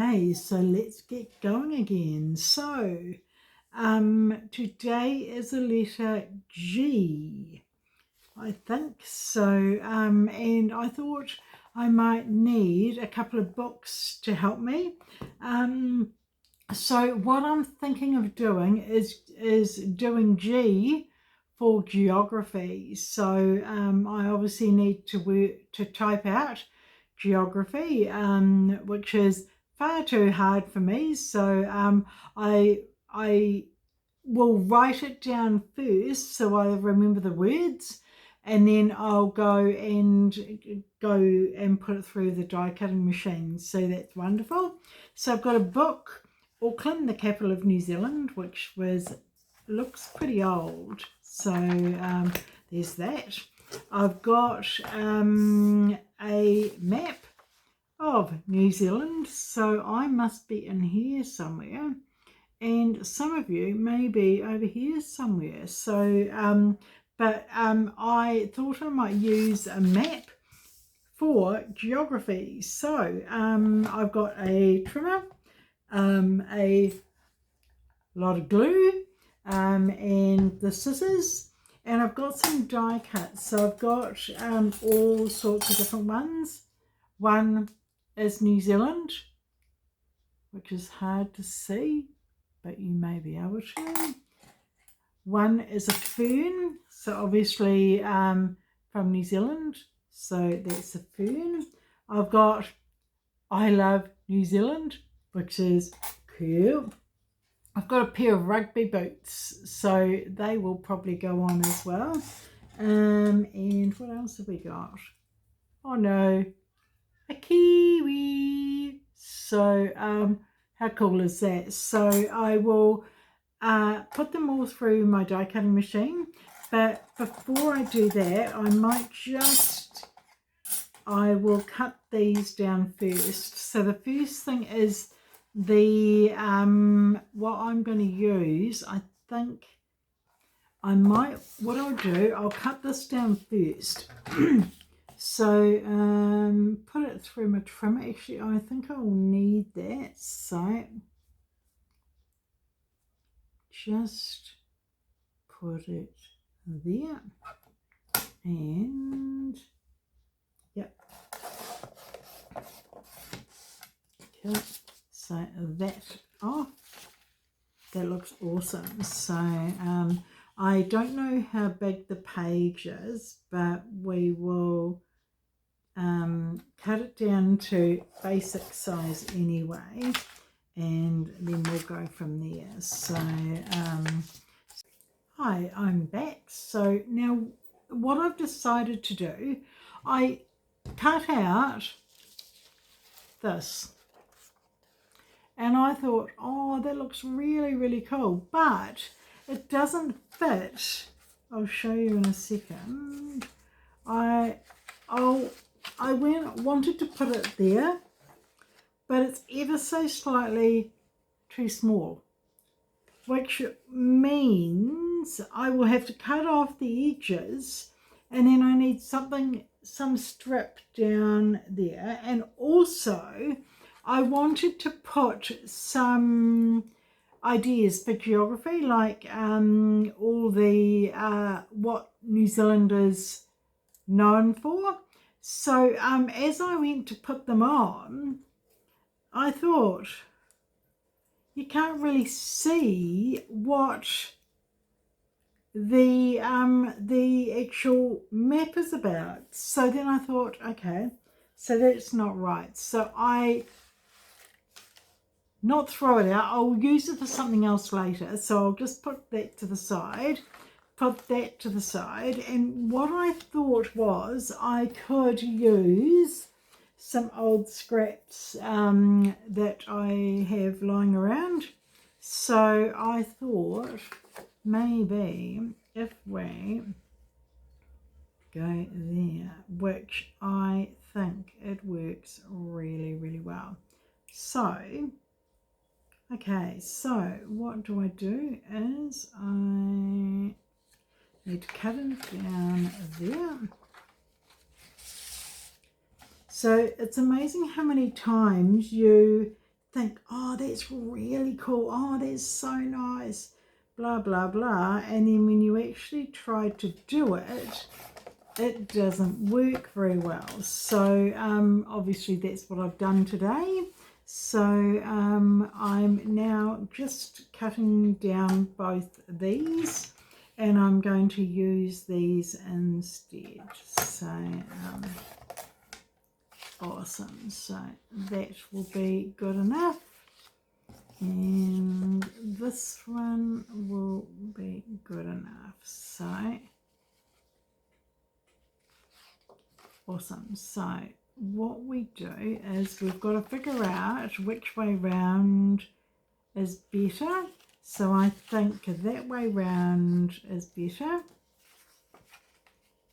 Okay, so let's get going again. So today is a letter G, I think so, and I thought I might need a couple of books to help me. So what I'm thinking of doing is doing G for geography. So I obviously need to type out geography, which is far too hard for me. So I will write it down first so I remember the words, and then I'll go and put it through the die cutting machine. So that's wonderful. So I've got a book, Auckland, the capital of New Zealand, which looks pretty old. So there's that. I've got a map of New Zealand, so I must be in here somewhere, and some of you may be over here somewhere. So but I thought I might use a map for geography. So I've got a trimmer, a lot of glue, and the scissors, and I've got some die cuts. So I've got all sorts of different ones. One is New Zealand, which is hard to see, but you may be able to. One is a fern, so obviously from New Zealand, so that's a fern. I've got I love New Zealand, which is cool. I've got a pair of rugby boots, so they will probably go on as well. And what else have we got? Oh no, a kiwi. So how cool is that? So I will put them all through my die cutting machine, but before I do that, I will cut these down first. So the first thing is the what I'm going to use. I think what I'll do, I'll cut this down first. So put it through my trimmer. Actually, I think I'll need that. So just put it there, and yep. Okay, so that off. That looks awesome. So I don't know how big the page is, but we will cut it down to basic size anyway, and then we'll go from there. So hi, I'm back. So now what I've decided to do, I cut out this, and I thought, oh, that looks really, really cool, but it doesn't fit. I'll show you in a second. I wanted to put it there, but it's ever so slightly too small, which means I will have to cut off the edges, and then I need some strip down there. And also I wanted to put some ideas for geography, like all the what New Zealand is known for. So as I went to put them on, I thought you can't really see what the actual map is about. So then I thought, okay, so that's not right. So not throw it out, I'll use it for something else later. So I'll just put that to the side, and what I thought was I could use some old scraps that I have lying around. So I thought maybe if we go there, which I think it works really, really well. So okay, so what do I do is I need to cut it down there. So it's amazing how many times you think, oh, that's really cool, oh, that's so nice, blah, blah, blah. And then when you actually try to do it, it doesn't work very well. So obviously that's what I've done today. So I'm now just cutting down both these, and I'm going to use these instead. So awesome. So that will be good enough. And this one will be good enough. So awesome. So what we do is we've got to figure out which way round is better. So I think that way round is better.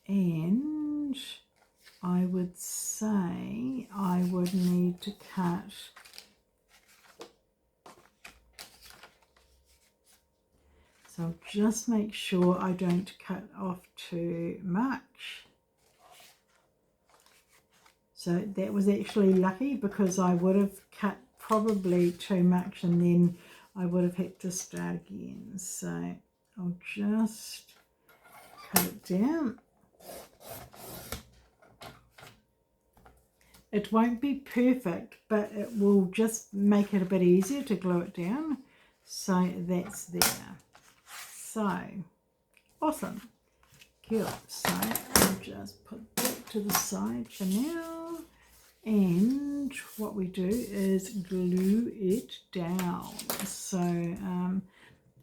And I would say I would need to cut so just make sure I don't cut off too much. So that was actually lucky, because I would have cut probably too much and then I would have had to start again. So I'll just cut it down. It won't be perfect, but it will just make it a bit easier to glue it down. So that's there. So awesome. Cool. So I'll just put that to the side for now. And what we do is glue it down. So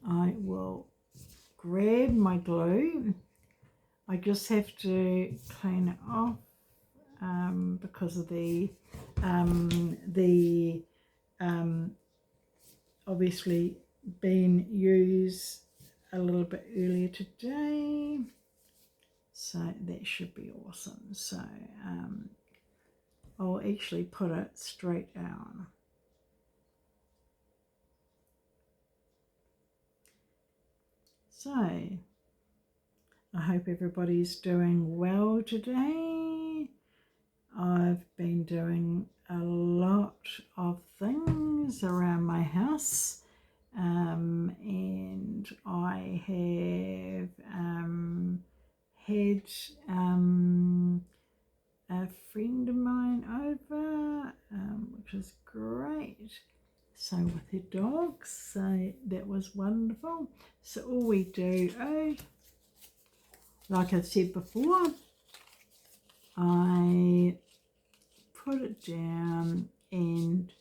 I will grab my glue. I just have to clean it off because of the obviously been used a little bit earlier today. So that should be awesome. So I'll actually put it straight down. So I hope everybody's doing well today. I've been doing a lot of things around my house, and I have had a friend of mine over, which is great. So with her dogs, so that was wonderful. So all we do is, like I said before, I put it down, and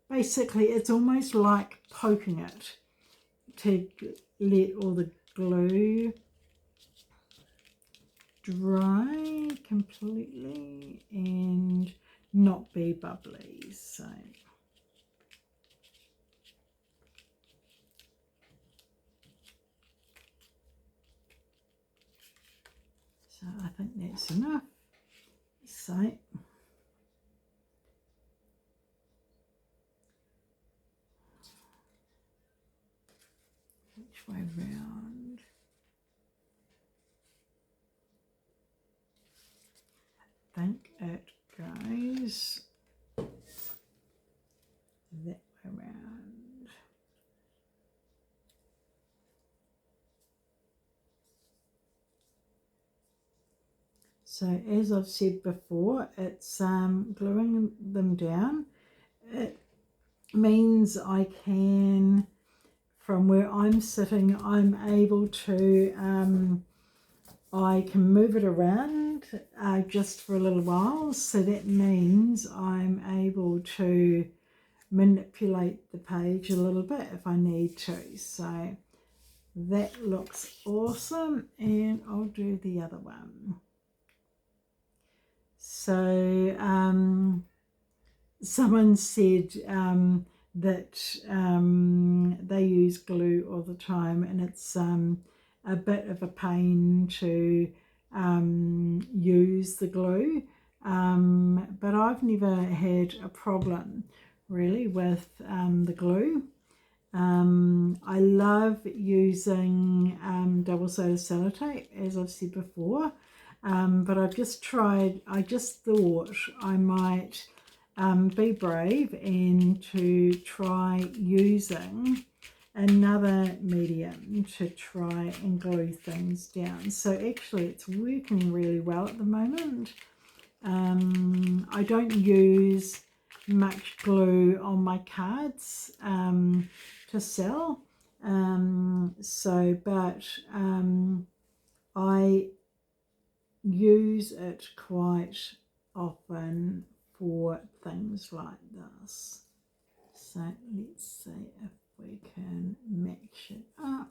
basically it's almost like poking it to let all the glue dry completely and not be bubbly. So I think that's enough. So which way round? I think it goes that way round. So as I've said before, it's gluing them down. It means I can, from where I'm sitting, I'm able to, I can move it around just for a little while. So that means I'm able to manipulate the page a little bit if I need to. So that looks awesome, and I'll do the other one. So someone said that they use glue all the time, and it's a bit of a pain to use the glue, but I've never had a problem really with the glue. I love using double-sided sellotape, as I've said before, but I've just tried, I just thought I might be brave and to try using another medium to try and glue things down. So actually it's working really well at the moment. I don't use much glue on my cards to sell, but I use it quite often for things like this. So let's see if we can match it up.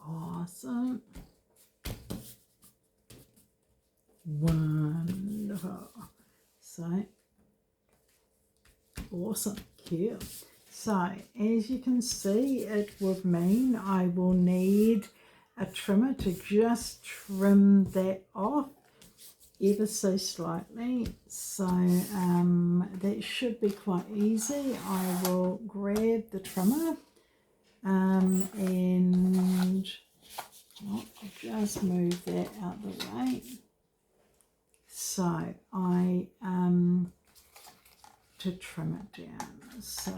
Awesome. Wonderful. So awesome. Cute. So as you can see, it would mean I will need a trimmer to just trim that off ever so slightly. So that should be quite easy. I will grab the trimmer and just move that out the way. So I to trim it down. So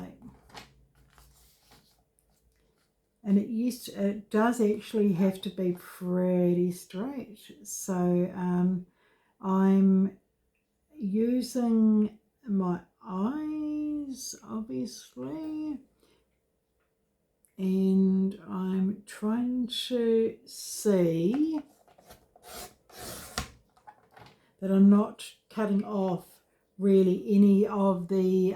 and it does actually have to be pretty straight. So I'm using my eyes obviously, and I'm trying to see that I'm not cutting off really any of the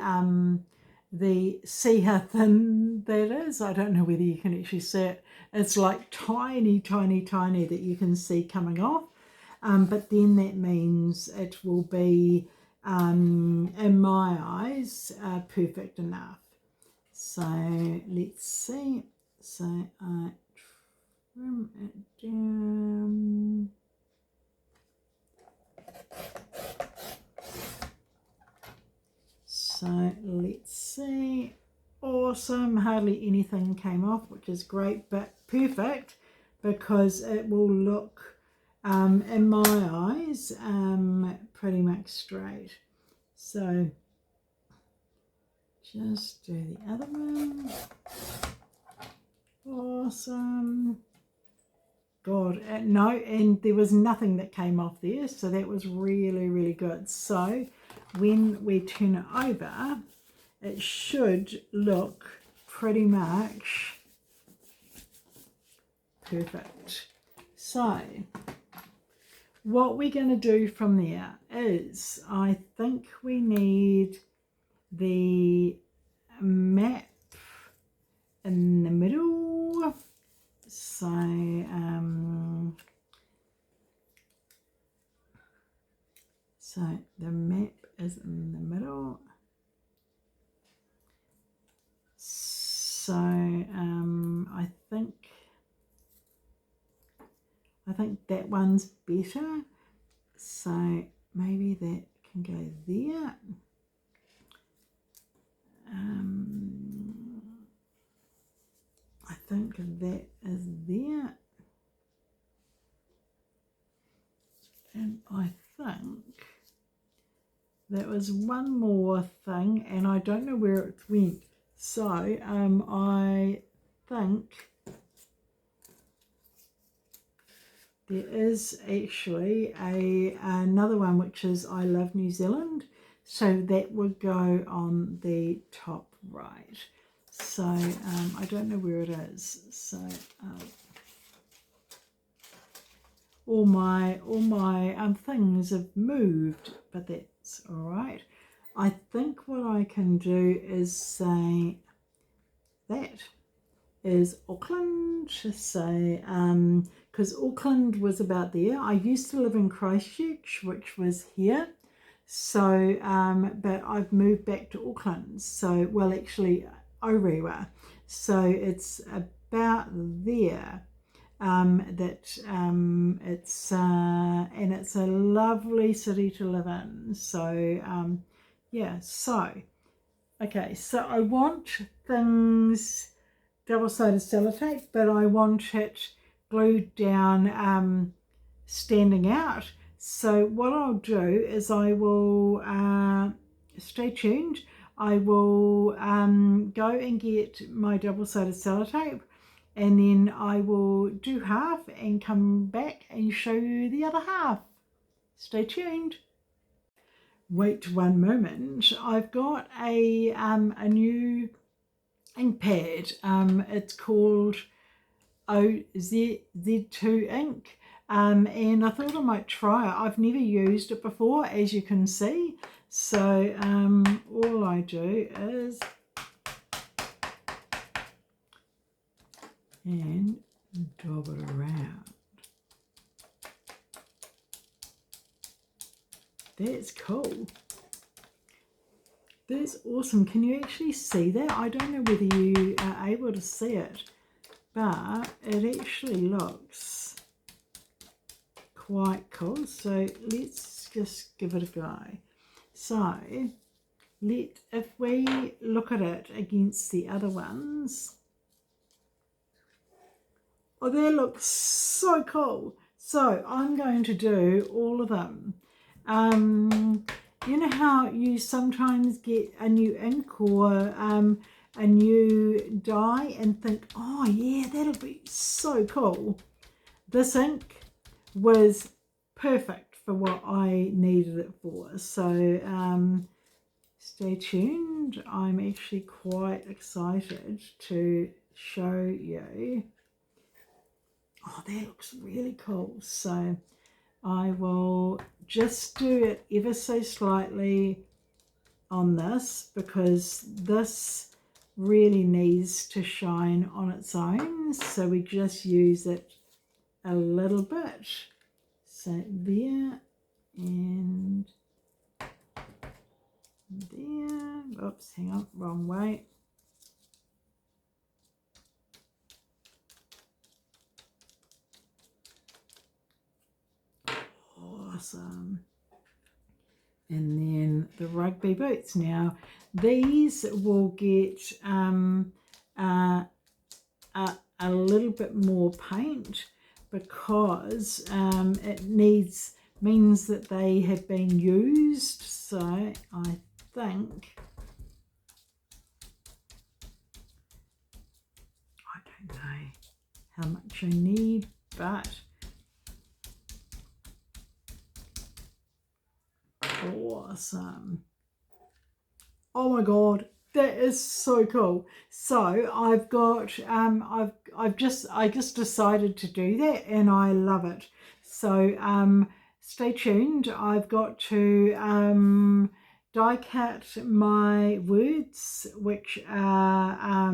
see how thin that is. I don't know whether you can actually see it. It's like tiny, tiny, tiny that you can see coming off. But then that means it will be, in my eyes, perfect enough. So let's see. So I trim it down. So let's see. Awesome. Hardly anything came off, which is great, but perfect because it will look, in my eyes, pretty much straight. So just do the other one. Awesome. God, no, and there was nothing that came off there, so that was really, really good. So when we turn it over, it should look pretty much perfect. So what we're going to do from there is, I think we need the map in the middle. So so the map is in the middle. So I think that one's better. So maybe that can go there. I think that is there. And I think there was one more thing, and I don't know where it went. So I think there is actually another one, which is I Love New Zealand. So that would go on the top right. So I don't know where it is. So all my things have moved, but that's all right. I think what I can do is say that is Auckland. So because Auckland was about there. I used to live in Christchurch, which was here. So but I've moved back to Auckland. So well, actually Orewa. So it's about there. It's and it's a lovely city to live in. So yeah. So okay. So I want things double-sided sellotape, but I want it glued down, standing out. So what I'll do is I will, stay tuned, I will go and get my double-sided sellotape, and then I will do half and come back and show you the other half. Stay tuned. Wait one moment. I've got a new ink pad. It's called Z2 ink. And I thought I might try it. I've never used it before, as you can see. So all I do is and dab it around. That's cool. That's awesome. Can you actually see that? I don't know whether you are able to see it, but it actually looks quite cool. So let's just give it a go. So if we look at it against the other ones, oh, that looks so cool. So I'm going to do all of them. You know how you sometimes get a new ink or a new dye and think, oh yeah, that'll be so cool. This ink was perfect for what I needed it for. So stay tuned. I'm actually quite excited to show you. Oh, that looks really cool. So I will just do it ever so slightly on this, because this really needs to shine on its own. So we just use it a little bit. So there and there. Oops, hang on, wrong way. Awesome. And then the rugby boots. Now these will get a little bit more paint, because it means that they have been used. So I think, I don't know how much I need, but awesome. Oh my god, that is so cool. So I've got I just decided to do that, and I love it. So stay tuned. I've got to die cut my words, which are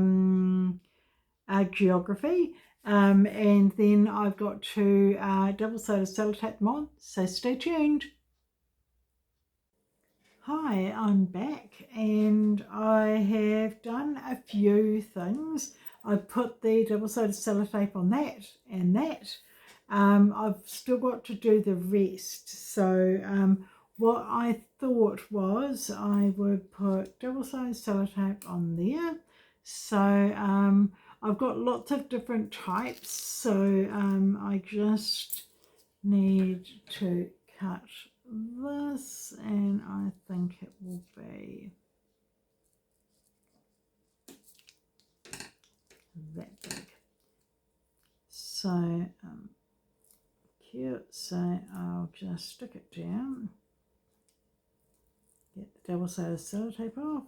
geography, and then I've got to double-sided sellotape them on. So stay tuned. Hi, I'm back, and I have done a few things. I've put the double-sided sellotape on that and that. I've still got to do the rest. So what I thought was I would put double-sided sellotape on there. So I've got lots of different types. So I just need to cut this, and I think it will be that big. So cute. So I'll just stick it down, get the double-sided sellotape off,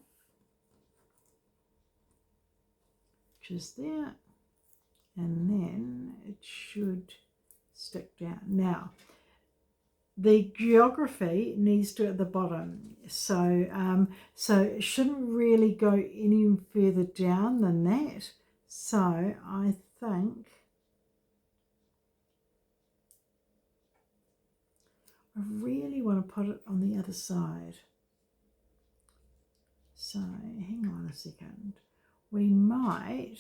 just there, and then it should stick down. Now the geography needs to at the bottom, so so it shouldn't really go any further down than that. So I think I really want to put it on the other side. So hang on a second, we might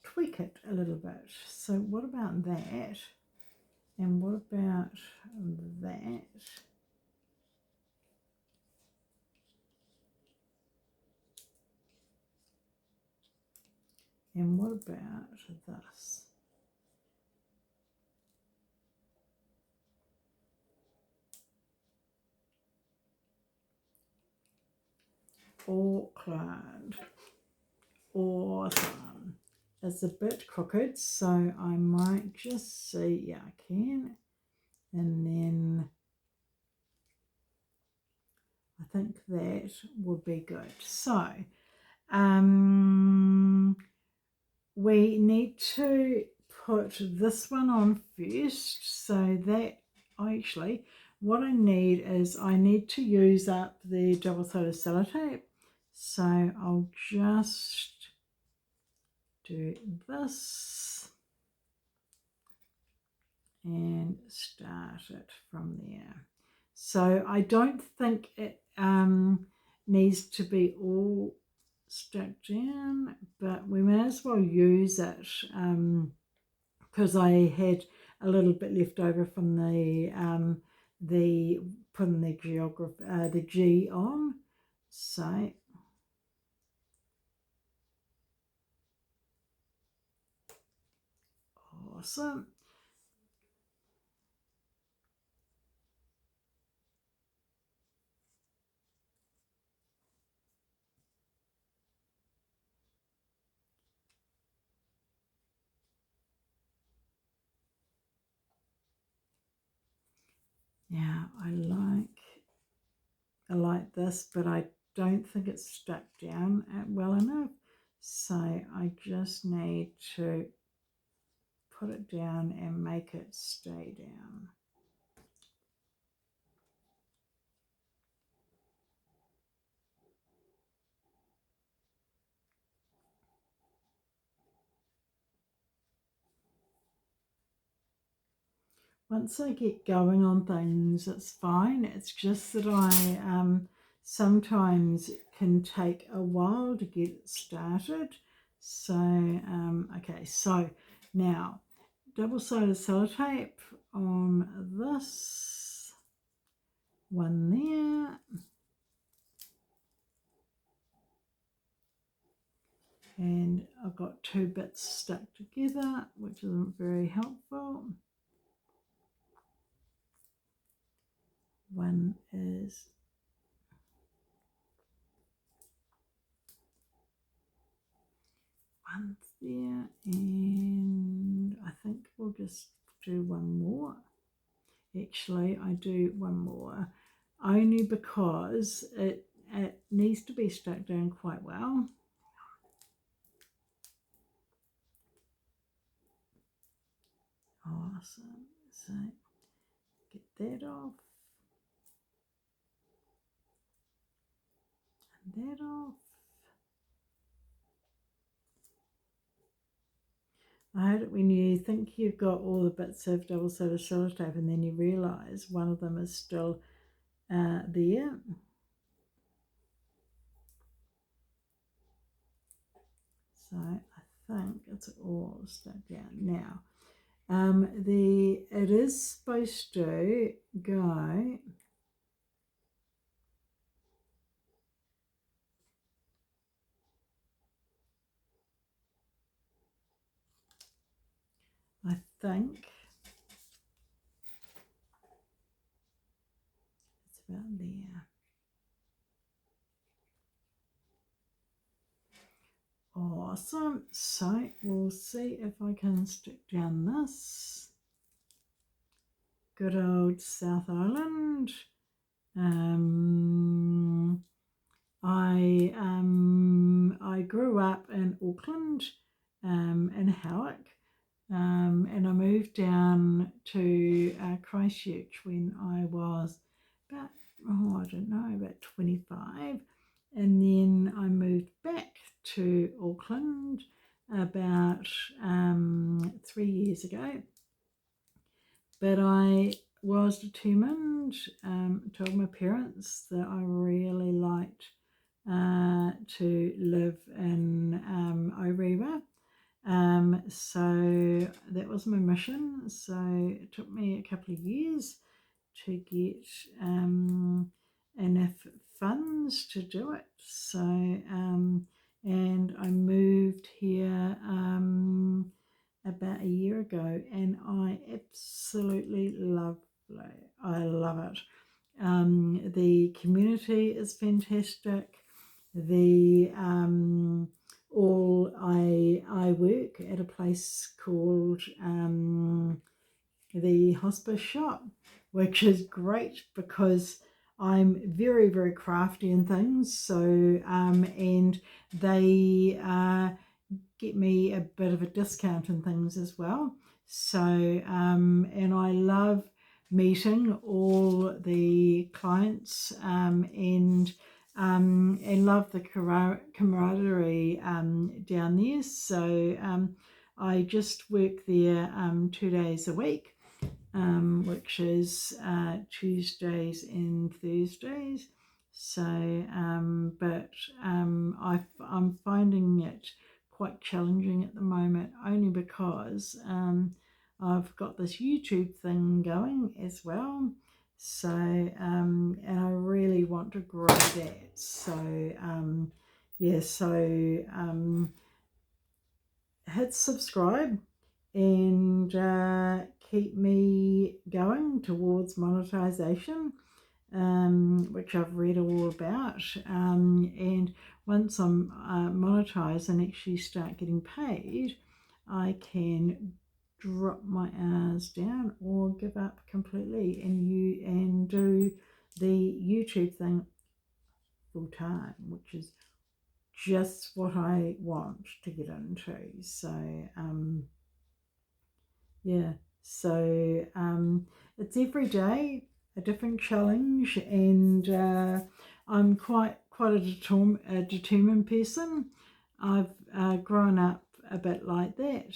tweak it a little bit. So what about that? And what about that? And what about this? Auckland. Awesome. It's a bit crooked, so I might just see, yeah, I can. And then I think that would be good. So, we need to put this one on first, so that actually what I need is I need to use up the double-sided sellotape. So I'll just do this and start it from there. So I don't think it needs to be all stuck down, but we may as well use it because I had a little bit left over from the putting the geography the G on. So awesome. Now I like this, but I don't think it's stuck down well enough. So I just need to put it down and make it stay down. Once I get going on things, it's fine. It's just that I sometimes can take a while to get it started. So, okay, so now double-sided sellotape on this one there. And I've got two bits stuck together, which isn't very helpful. One is one there, and I think we'll just do one more. Actually, I do one more, only because it needs to be stuck down quite well. Awesome. So get that off. And that off. I hate it when you think you've got all the bits of double-sided sellotape and then you realise one of them is still there. So I think it's all stuck down now. It is supposed to go I think it's about there. Awesome. So we'll see if I can stick down this. Good old South Island. I grew up in Auckland, in Howick, and I moved down to Christchurch when I was about, I don't know, about 25. And then I moved back to Auckland about 3 years ago. But I was determined, told my parents that I really liked to live in Orewa. So that was my mission. So it took me a couple of years to get enough funds to do it. So and I moved here about a year ago, and I absolutely love it. I love it. The community is fantastic. The I work at a place called the hospice shop, which is great because I'm very, very crafty in things. So and they get me a bit of a discount and things as well. So and I love meeting all the clients and love the camaraderie down there. So I just work there 2 days a week, which is Tuesdays and Thursdays. So, I'm finding it quite challenging at the moment, only because I've got this YouTube thing going as well. So, and I really want to grow that. So, yeah, so hit subscribe and keep me going towards monetization, which I've read all about. And once I'm monetized and actually start getting paid, I can drop my hours down or give up completely and do the YouTube thing full time, which is just what I want to get into. So yeah, so it's every day a different challenge, and I'm quite a determined person. I've grown up a bit like that.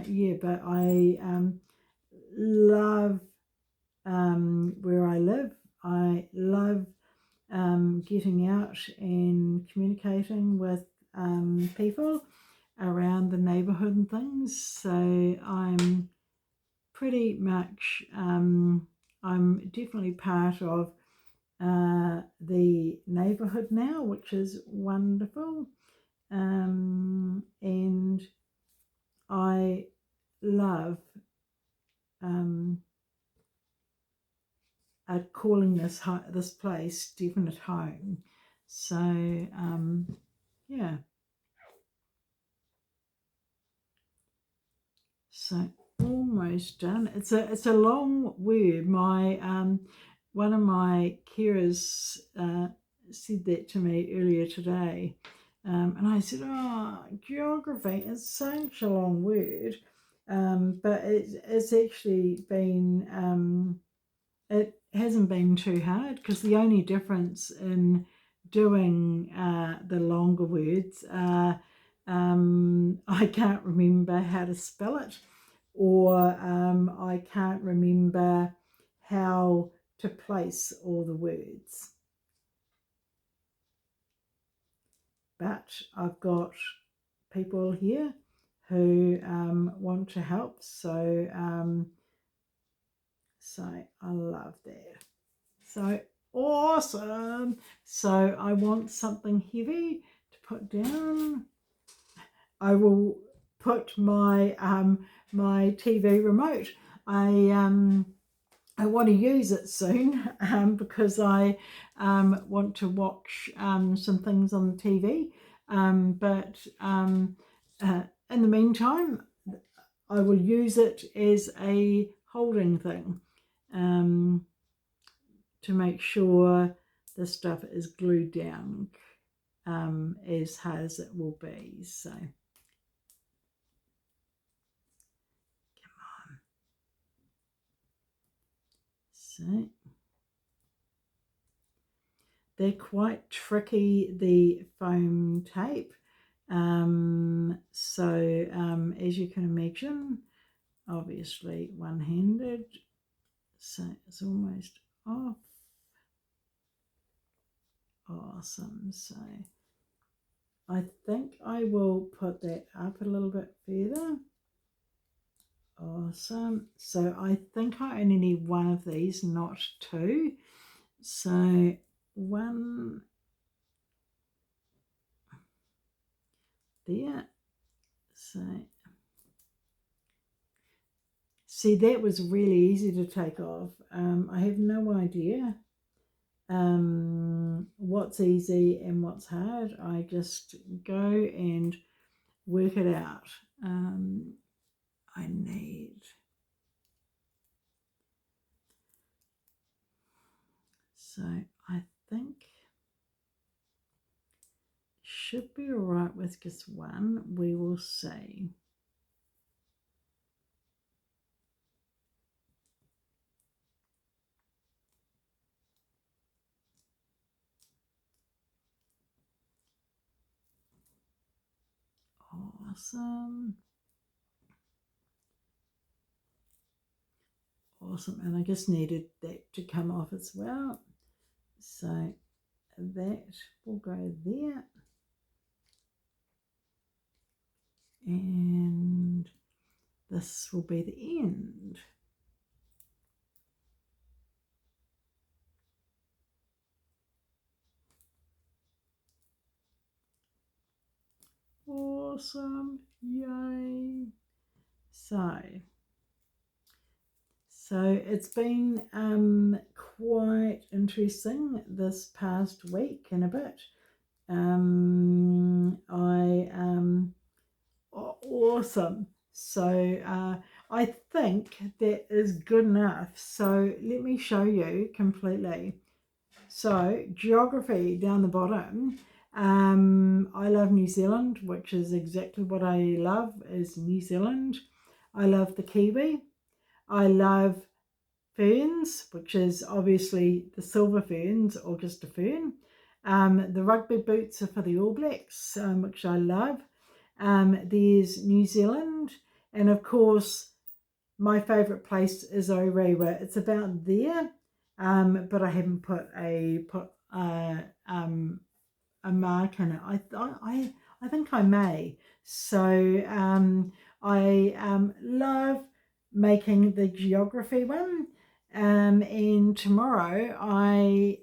Yeah, but I love where I live. I love getting out and communicating with people around the neighbourhood and things. So I'm pretty much, I'm definitely part of the neighbourhood now, which is wonderful. And I love calling this place definite home. So yeah. So almost done. It's a long word. My one of my carers said that to me earlier today, and I said, "Oh, geography is such a long word," but it's actually been it hasn't been too hard, because the only difference in doing the longer words I can't remember how to spell it, or I can't remember how to place all the words. But I've got people here who want to help, so I love that. So awesome. So I want something heavy to put down. I will put my my TV remote. I want to use it soon because I want to watch some things on the TV. But in the meantime, I will use it as a holding thing to make sure the stuff is glued down as hard as it will be. So. So they're quite tricky, the foam tape. As you can imagine, obviously one-handed, so it's almost off. Awesome. So I think I will put that up a little bit further. Awesome. So I think I only need one of these, not two. So one there. So see, that was really easy to take off. I have no idea what's easy and what's hard. I just go and work it out. I need, so I think should be all right with just one. We will see. Awesome. Awesome. And I just needed that to come off as well. So that will go there. And this will be the end. Awesome. Yay. So it's been quite interesting this past week and a bit. Awesome. So I think that is good enough. So let me show you completely. So geography down the bottom. I love New Zealand, which is exactly what I love is New Zealand. I love the kiwi. I love ferns, which is obviously the silver ferns or just a fern. The rugby boots are for the All Blacks, which I love. There's New Zealand, and of course, my favourite place is Orewa. It's about there, but I haven't put a mark in it. I think I may. So I love making the geography one. And tomorrow I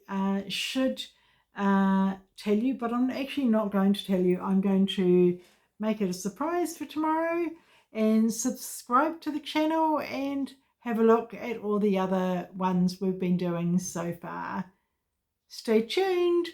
should tell you, but I'm actually not going to tell you. I'm going to make it a surprise for tomorrow, and subscribe to the channel and have a look at all the other ones we've been doing so far. Stay tuned.